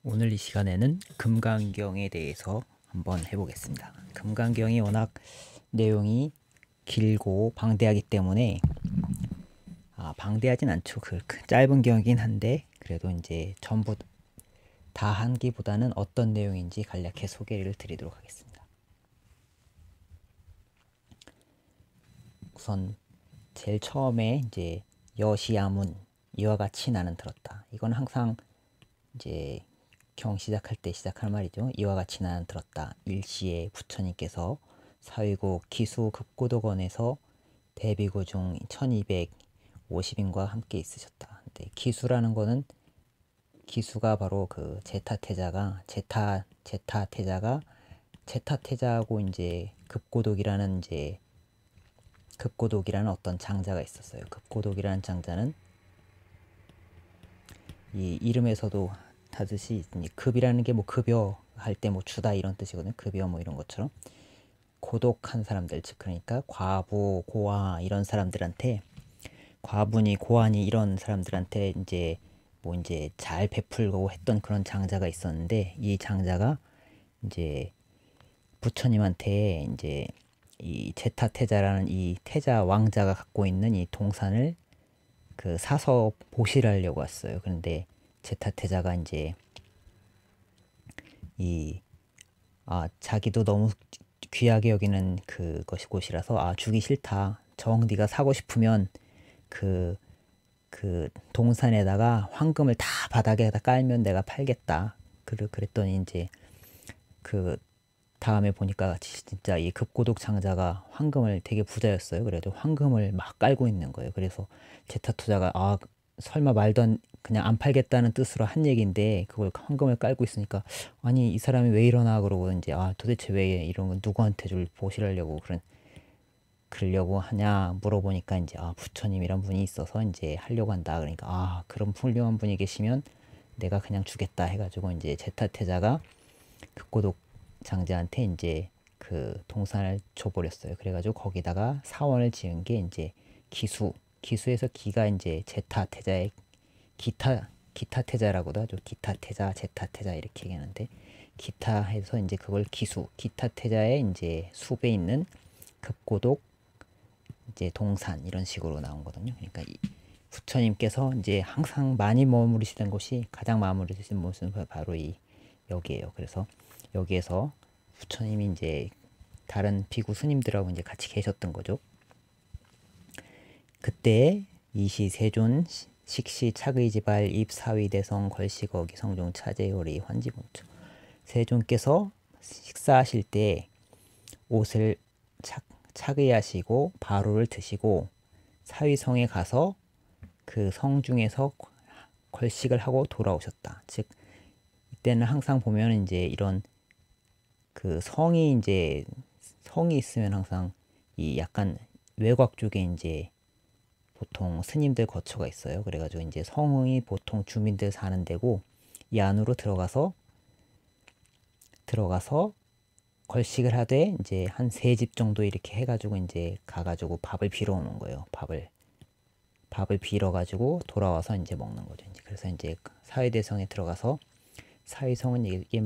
오늘 이 시간에는 금강경에 대해서 한번 해보겠습니다. 금강경이 워낙 내용이 길고 방대하기 때문에 방대하진 않죠. 짧은 경이긴 한데 그래도 이제 전부 다 한기보다는 어떤 내용인지 간략히 소개를 드리도록 하겠습니다. 우선 제일 처음에 이제 여시야문 이와 같이 나는 들었다. 이건 항상 이제 경 시작할 때 시작할 말이죠. 이와 같이 나는 들었다. 일시에 부처님께서 사위국 기수급고독원에서 대비고 중 1250인과 함께 있으셨다. 근데 기수라는 거는 기수가 바로 그 제타태자가 제타태자하고 이제 급고독이라는 어떤 장자가 있었어요. 급고독이라는 장자는 이 이름에서도 하듯이 급이라는 게 뭐 급여 할 때 뭐 주다 이런 뜻이거든요. 급여 뭐 이런 것처럼 고독한 사람들, 즉 그러니까 과부, 고아 이런 사람들한테, 과부니 고아니 이런 사람들한테 이제 뭐 이제 잘 베풀고 했던 그런 장자가 있었는데, 이 장자가 이제 부처님한테 이제 이 제타태자라는 이 태자 왕자가 갖고 있는 이 동산을 그 사서 보실하려고 왔어요. 그런데 제타태자가 이제 자기도 너무 귀하게 여기는 곳이라서 주기 싫다. 정 네가 사고 싶으면 그 동산에다가 황금을 다 바닥에다 깔면 내가 팔겠다. 그랬더니 이제 그 다음에 보니까 진짜 이 급고독 장자가 황금을 되게 부자였어요. 그래도 황금을 막 깔고 있는 거예요. 그래서 제타투자가 설마 말도 그냥 안 팔겠다는 뜻으로 한 얘기인데 그걸 황금을 깔고 있으니까 아니 이 사람이 왜 이러나 그러고 이제 도대체 왜 이런 건 누구한테 보시려고 그러려고 하냐 물어보니까 이제 부처님이란 분이 있어서 이제 하려고 한다. 그러니까 그런 훌륭한 분이 계시면 내가 그냥 주겠다 해가지고 이제 제타태자가 급고독 장자한테 이제 그 동산을 줘버렸어요. 그래가지고 거기다가 사원을 지은 게 이제 기수에서 기가 이제 제타태자의 기타태자라고도 하죠. 기타태자, 제타태자 이렇게 얘기하는데, 기타해서 이제 그걸 기타태자의 이제 숲에 있는 급고독 이제 동산 이런 식으로 나온거든요. 그러니까 부처님께서 이제 항상 많이 머무르시던 곳이, 가장 머무르시는 곳은 바로 여기에요. 그래서 여기에서 부처님이 이제 다른 비구 스님들하고 이제 같이 계셨던 거죠. 그때 이시 세존 식시 차의지발 입사위대성 걸시거기 성종 차제요리 환지문초, 세존께서 식사하실 때 옷을 차의하시고 바로를 드시고 사위성에 가서 그 성 중에서 걸식을 하고 돌아오셨다. 즉 이때는 항상 보면 이제 이런 그 성이 있으면 항상 이 약간 외곽 쪽에 이제 보통 스님들 거처가 있어요. 그래가지고 이제 성이 보통 주민들 사는 데고, 이 안으로 들어가서 걸식을 하되 이제 한 3집 정도 이렇게 해가지고 이제 가가지고 밥을 빌어 오는 거예요. 밥을 빌어가지고 돌아와서 이제 먹는 거죠. 그래서 이제 사위대성에 들어가서, 사위성은 이게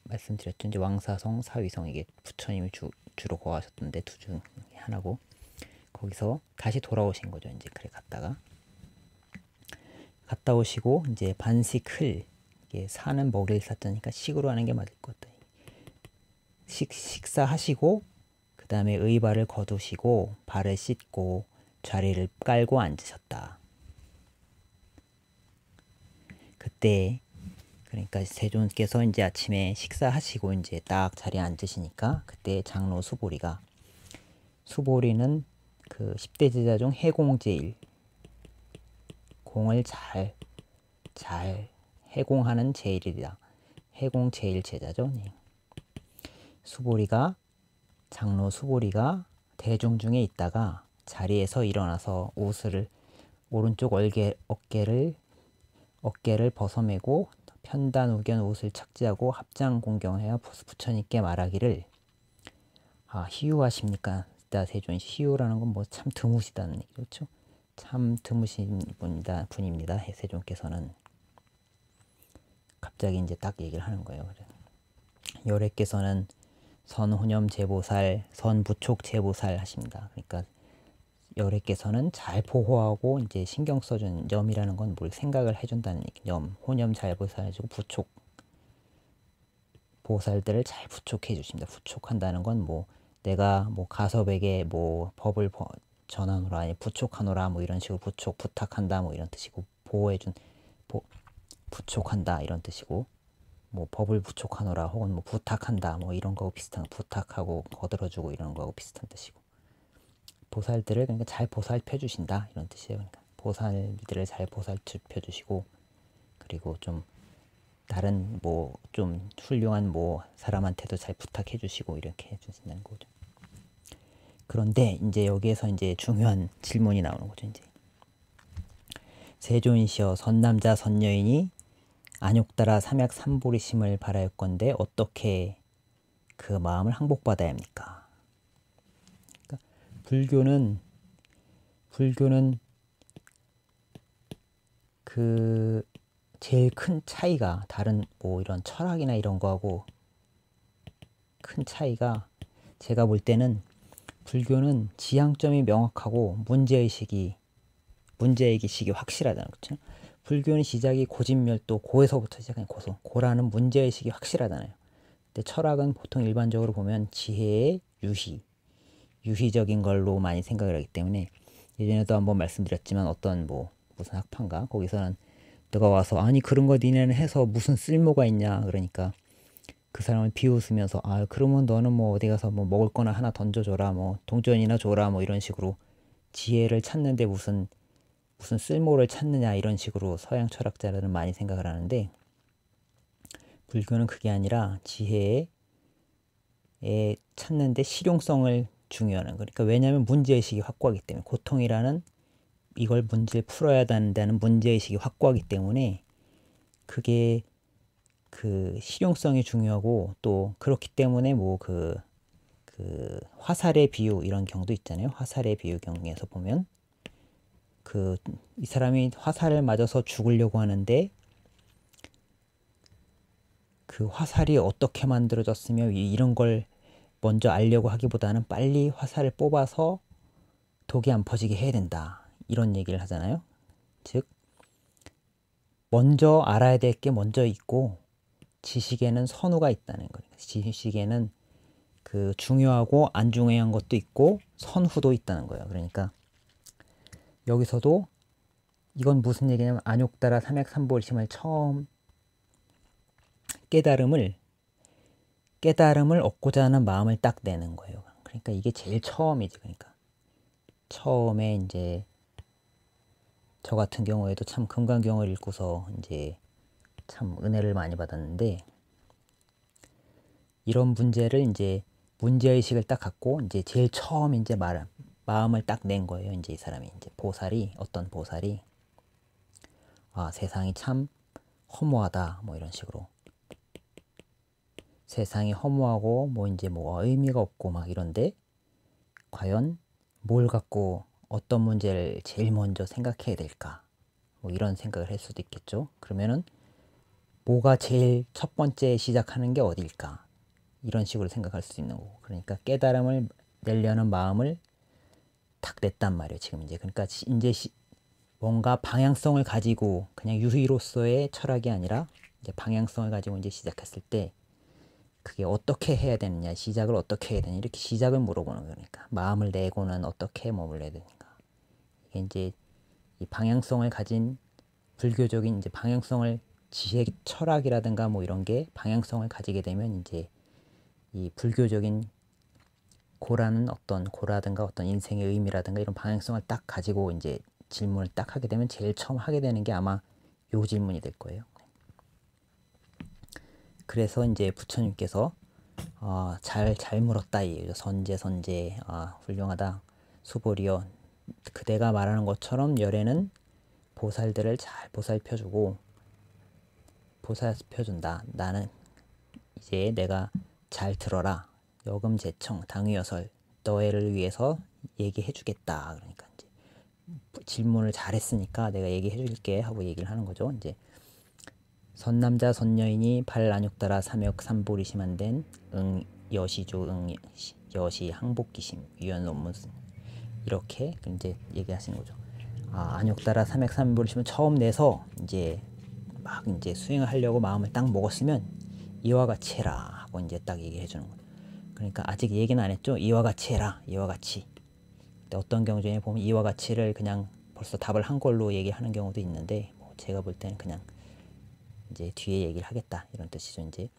말씀드렸죠. 이제 왕사성, 사위성, 이게 부처님이 주로 거하셨던데 두 중 하나고, 거기서 다시 돌아오신 거죠. 이제 그래 갔다 오시고 이제 반식흘, 이게 사는 먹일 사자니까 식으로 하는 게 맞을 것 같다. 식사하시고 그 다음에 의발을 거두시고 발을 씻고 자리를 깔고 앉으셨다. 그때 그러니까 세존께서 이제 아침에 식사하시고 이제 딱 자리에 앉으시니까, 그때 장로 수보리는 그 10대 제자 중 해공제일, 공을 잘 해공하는 제일이다. 해공 제일 제자죠. 장로 수보리가 대중 중에 있다가 자리에서 일어나서 옷을 오른쪽 어깨를 벗어매고 편단 우견 옷을 착지하고 합장 공경하여 부처님께 말하기를, 희유하십니까? 세존 희유라는 건 뭐 참 드무시다는 얘기죠. 그렇죠? 참 드무신 분입니다. 세존께서는 갑자기 이제 딱 얘기를 하는 거예요. 그래. 열애께서는 선호념 제보살, 선부촉 제보살 하십니다. 그러니까 열애께서는 잘 보호하고 이제 신경 써주는, 염이라는 건 뭘 생각을 해준다는 얘기. 염, 호념 잘 보살해주고 부촉, 보살들을 잘 부촉해 주십니다. 부촉한다는 건 뭐 내가 뭐 가섭에게 뭐 법을 전하노라, 아니 부촉하노라 뭐 이런 식으로 부촉, 부탁한다 뭐 이런 뜻이고, 보호해준, 부촉한다 이런 뜻이고, 뭐 법을 부촉하노라 혹은 뭐 부탁한다 뭐 이런 거하고 비슷한, 부탁하고 거들어주고 이런 거하고 비슷한 뜻이고, 보살들을 그러니까 잘 보살펴 주신다 이런 뜻이에요. 그러니까 보살들을 잘 보살펴 주시고, 그리고 좀 다른 뭐 좀 훌륭한 뭐 사람한테도 잘 부탁해 주시고 이렇게 해 주신다는 거죠. 그런데 이제 여기에서 이제 중요한 질문이 나오는 거죠. 이제 세존이시여 선남자 선여인이 안욕따라 삼약삼보리심을 바라였건대 어떻게 그 마음을 항복받아야 합니까? 그러니까 불교는 그 제일 큰 차이가, 다른 뭐 이런 철학이나 이런 거하고 큰 차이가, 제가 볼 때는 불교는 지향점이 명확하고 문제의식이 확실하다는 거죠. 불교는 시작이 고진멸도, 고에서부터 시작하는 고소, 고라는 문제의식이 확실하잖아요. 근데 철학은 보통 일반적으로 보면 지혜의 유희적인 걸로 많이 생각을 하기 때문에, 예전에도 한번 말씀드렸지만 어떤 뭐 무슨 학파인가 거기서는 너가 와서 아니 그런 거 니네는 해서 무슨 쓸모가 있냐 그러니까 그 사람을 비웃으면서 아 그러면 너는 뭐 어디 가서 뭐 먹을 거나 하나 던져줘라, 뭐 동전이나 줘라, 뭐 이런 식으로 지혜를 찾는데 무슨 쓸모를 찾느냐 이런 식으로 서양 철학자들은 많이 생각을 하는데, 불교는 그게 아니라 지혜에 찾는데 실용성을 중요하는, 그러니까 왜냐하면 문제의식이 확고하기 때문에, 고통이라는 이걸 문제를 풀어야 한다는 문제의식이 확고하기 때문에 그게 그 실용성이 중요하고, 또 그렇기 때문에 뭐 그 화살의 비유 이런 경우도 있잖아요. 화살의 비유 경우에서 보면 그 이 사람이 화살을 맞아서 죽으려고 하는데 그 화살이 어떻게 만들어졌으며 이런 걸 먼저 알려고 하기보다는 빨리 화살을 뽑아서 독이 안 퍼지게 해야 된다 이런 얘기를 하잖아요. 즉 먼저 알아야 될 게 먼저 있고 지식에는 선후가 있다는 거예요. 지식에는 그 중요하고 안 중요한 것도 있고 선후도 있다는 거예요. 그러니까 여기서도 이건 무슨 얘기냐면 안욕따라 삼약삼보리심을 처음 깨달음을 얻고자 하는 마음을 딱 내는 거예요. 그러니까 이게 제일 처음이지. 그러니까 처음에 이제 저 같은 경우에도 참 금강경을 읽고서 이제 참 은혜를 많이 받았는데, 이런 문제를 이제 문제의식을 딱 갖고 이제 제일 처음 이제 마음을 딱 낸 거예요. 이제 이 사람이 이제 어떤 보살이 아 세상이 참 허무하다 뭐 이런 식으로, 세상이 허무하고 뭐 이제 뭐 의미가 없고 막 이런데 과연 뭘 갖고 어떤 문제를 제일 먼저 생각해야 될까, 뭐 이런 생각을 할 수도 있겠죠. 그러면은 뭐가 제일 첫 번째 시작하는 게 어딜까, 이런 식으로 생각할 수 있는 거고, 그러니까 깨달음을 내려는 마음을 탁 냈단 말이에요. 지금 이제 그러니까 이제 뭔가 방향성을 가지고, 그냥 유희로서의 철학이 아니라 이제 방향성을 가지고 이제 시작했을 때 그게 어떻게 해야 되느냐, 시작을 어떻게 해야 되느냐, 이렇게 시작을 물어보는 거니까 마음을 내고는 어떻게 머물러야 되는가. 이게 이제 이 방향성을 가진 불교적인 이제 방향성을, 지혜 철학이라든가 뭐 이런 게 방향성을 가지게 되면 이제 이 불교적인 고라든가 어떤 인생의 의미라든가 이런 방향성을 딱 가지고 이제 질문을 딱 하게 되면 제일 처음 하게 되는 게 아마 요 질문이 될 거예요. 그래서 이제 부처님께서 잘 물었다. 선제 훌륭하다. 수보리여 그대가 말하는 것처럼 열애는 보살들을 잘 보살펴준다. 나는 이제 내가 잘 들어라. 여금제청 당위여설 너애를 위해서 얘기해주겠다. 그러니까 이제 질문을 잘했으니까 내가 얘기해줄게 하고 얘기를 하는 거죠. 이제 선남자 선여인이 발안욕 따라 삼욕삼보리심 된 여시조 여시 항복기심 위헌 논문 이렇게 이제 얘기하시는 거죠. 안욕 따라 삼욕삼보리심을 처음 내서 이제 막 이제 수행을 하려고 마음을 딱 먹었으면 이와 같이 해라 하고 이제 딱 얘기해 주는 거예요. 그러니까 아직 얘기는 안 했죠. 이와 같이 해라. 이와 같이. 근데 어떤 경우 중에 보면 이와 같이를 그냥 벌써 답을 한 걸로 얘기하는 경우도 있는데 제가 볼 때는 그냥 이제 뒤에 얘기를 하겠다 이런 뜻이죠. 이제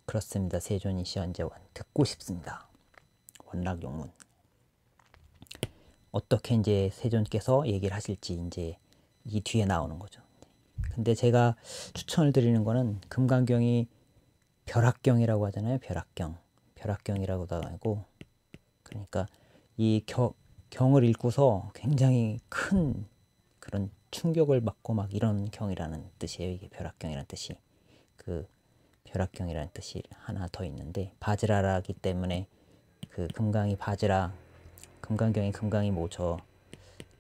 그렇습니다. 세존이시여 이제 듣고 싶습니다. 원락용문 어떻게 이제 세존께서 얘기를 하실지 이제 이 뒤에 나오는 거죠. 근데 제가 추천을 드리는 거는 금강경이 벼락경이라고 하잖아요. 벼락경이라고도 하고 그러니까 이 경을 읽고서 굉장히 큰 그런 충격을 받고 막 이런 경이라는 뜻이에요. 이게 벼락경이라는 뜻이 그 벼락경이라는 뜻이 하나 더 있는데 바지라라기 때문에 그 금강이 바지라 금강경이 금강이 뭐 저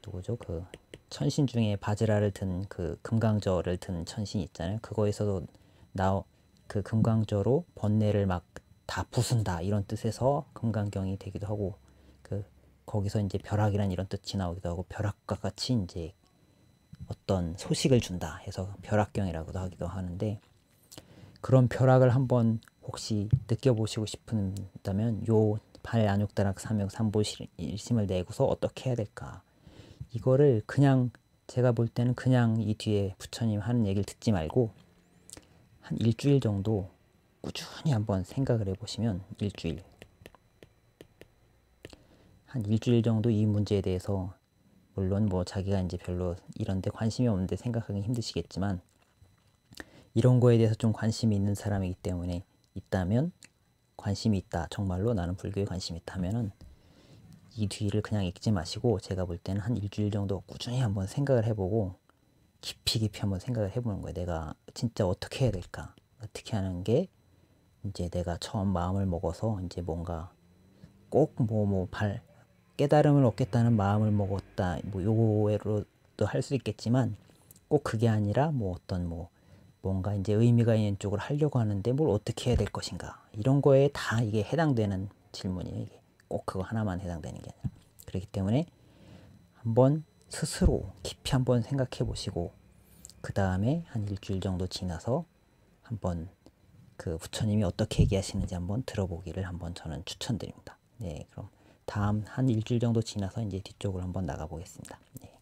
누구죠? 그 천신 중에 바지라를 든 그 금강저를 든 천신 있잖아요. 그거에서도 그 금강저로 번뇌를 막 다 부순다 이런 뜻에서 금강경이 되기도 하고 그 거기서 이제 벼락이란 이런 뜻이 나오기도 하고 벼락과 같이 이제 어떤 소식을 준다 해서 벼락경이라고도 하기도 하는데 그런 벼락을 한번 혹시 느껴보시고 싶다면 요 발안욕다락 삼욕 삼보일심을 내고서 어떻게 해야 될까 이거를 그냥 제가 볼 때는 그냥 이 뒤에 부처님 하는 얘기를 듣지 말고 한 일주일 정도 꾸준히 한번 생각을 해보시면 한 일주일 정도 이 문제에 대해서 물론 뭐 자기가 이제 별로 이런 데 관심이 없는데 생각하기 힘드시겠지만 이런 거에 대해서 좀 관심이 있는 사람이기 때문에 있다면 관심이 있다 정말로 나는 불교에 관심이 있다면은 이 뒤를 그냥 읽지 마시고 제가 볼 때는 한 일주일 정도 꾸준히 한번 생각을 해보고 깊이 한번 생각을 해보는 거예요. 내가 진짜 어떻게 해야 될까? 어떻게 하는 게 이제 내가 처음 마음을 먹어서 이제 뭔가 꼭 깨달음을 얻겠다는 마음을 먹었다. 뭐 요거로도 할 수 있겠지만 꼭 그게 아니라 뭐 어떤 뭔가 이제 의미가 있는 쪽으로 하려고 하는데 뭘 어떻게 해야 될 것인가 이런 거에 다 이게 해당되는 질문이에요. 이게 꼭 그거 하나만 해당되는 게 아니라 그렇기 때문에 한번 스스로 깊이 한번 생각해 보시고 그 다음에 한 일주일 정도 지나서 한번 그 부처님이 어떻게 얘기하시는지 한번 들어보기를 한번 저는 추천드립니다. 네, 그럼 다음 한 일주일 정도 지나서 이제 뒤쪽으로 한번 나가 보겠습니다. 네.